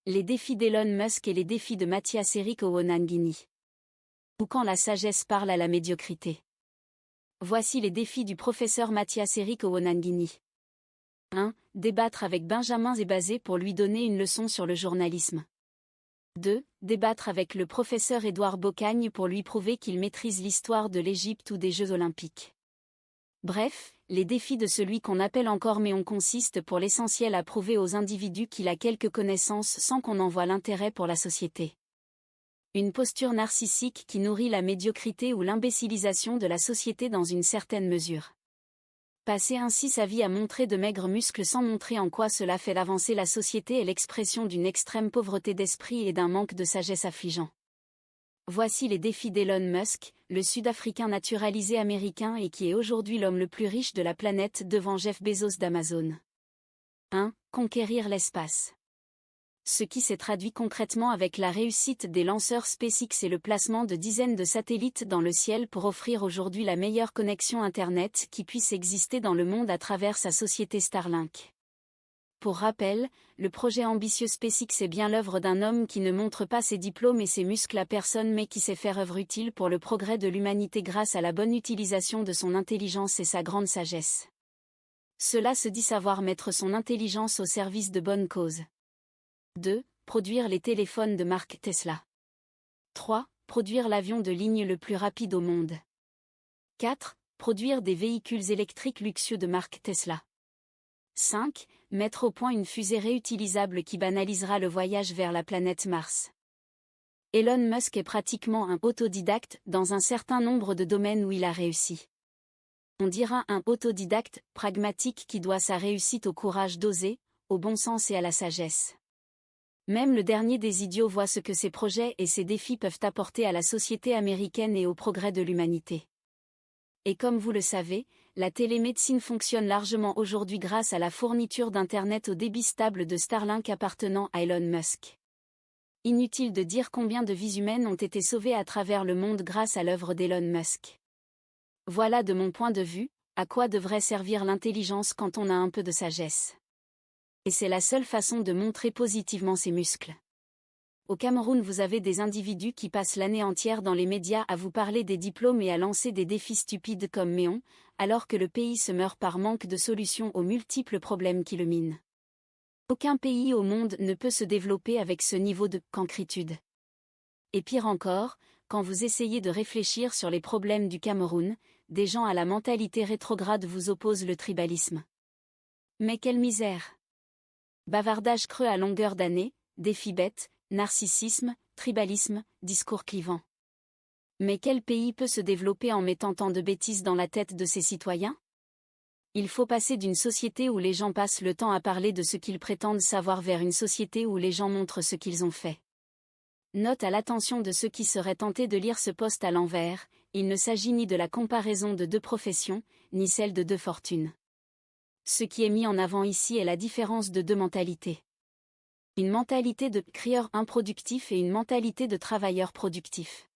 Les défis d'Elon Musk et les défis de Mathias Eric Ouanangini. Ou quand la sagesse parle à la médiocrité. Voici les défis du professeur Mathias Eric Ouanangini. 1. Débattre avec Benjamin Zébazé pour lui donner une leçon sur le journalisme. 2. Débattre avec le professeur Édouard Bocagne pour lui prouver qu'il maîtrise l'histoire de l'Égypte ou des Jeux Olympiques. Bref, les défis de celui qu'on appelle encore Méon consistent pour l'essentiel à prouver aux individus qu'il a quelques connaissances sans qu'on en voie l'intérêt pour la société. Une posture narcissique qui nourrit la médiocrité ou l'imbécilisation de la société dans une certaine mesure. Passer ainsi sa vie à montrer de maigres muscles sans montrer en quoi cela fait avancer la société est l'expression d'une extrême pauvreté d'esprit et d'un manque de sagesse affligeant. Voici les défis d'Elon Musk, le Sud-Africain naturalisé américain et qui est aujourd'hui l'homme le plus riche de la planète devant Jeff Bezos d'Amazon. 1. Conquérir l'espace. Ce qui s'est traduit concrètement avec la réussite des lanceurs SpaceX et le placement de dizaines de satellites dans le ciel pour offrir aujourd'hui la meilleure connexion Internet qui puisse exister dans le monde à travers sa société Starlink. Pour rappel, le projet ambitieux SpaceX est bien l'œuvre d'un homme qui ne montre pas ses diplômes et ses muscles à personne mais qui sait faire œuvre utile pour le progrès de l'humanité grâce à la bonne utilisation de son intelligence et sa grande sagesse. Cela se dit savoir mettre son intelligence au service de bonnes causes. 2. Produire les téléphones de marque Tesla. 3. Produire l'avion de ligne le plus rapide au monde. 4. Produire des véhicules électriques luxueux de marque Tesla. 5. Mettre au point une fusée réutilisable qui banalisera le voyage vers la planète Mars. Elon Musk est pratiquement un autodidacte dans un certain nombre de domaines où il a réussi. On dira un autodidacte pragmatique qui doit sa réussite au courage d'oser, au bon sens et à la sagesse. Même le dernier des idiots voit ce que ses projets et ses défis peuvent apporter à la société américaine et au progrès de l'humanité. Et comme vous le savez, la télémédecine fonctionne largement aujourd'hui grâce à la fourniture d'Internet au débit stable de Starlink appartenant à Elon Musk. Inutile de dire combien de vies humaines ont été sauvées à travers le monde grâce à l'œuvre d'Elon Musk. Voilà de mon point de vue, à quoi devrait servir l'intelligence quand on a un peu de sagesse. Et c'est la seule façon de montrer positivement ses muscles. Au Cameroun, vous avez des individus qui passent l'année entière dans les médias à vous parler des diplômes et à lancer des défis stupides comme Méon, alors que le pays se meurt par manque de solutions aux multiples problèmes qui le minent. Aucun pays au monde ne peut se développer avec ce niveau de cancritude. Et pire encore, quand vous essayez de réfléchir sur les problèmes du Cameroun, des gens à la mentalité rétrograde vous opposent le tribalisme. Mais quelle misère! Bavardage creux à longueur d'année, défis bêtes, narcissisme, tribalisme, discours clivants. Mais quel pays peut se développer en mettant tant de bêtises dans la tête de ses citoyens? Il faut passer d'une société où les gens passent le temps à parler de ce qu'ils prétendent savoir vers une société où les gens montrent ce qu'ils ont fait. Note à l'attention de ceux qui seraient tentés de lire ce post à l'envers, il ne s'agit ni de la comparaison de deux professions, ni celle de deux fortunes. Ce qui est mis en avant ici est la différence de deux mentalités. Une mentalité de crieur improductif et une mentalité de travailleur productif.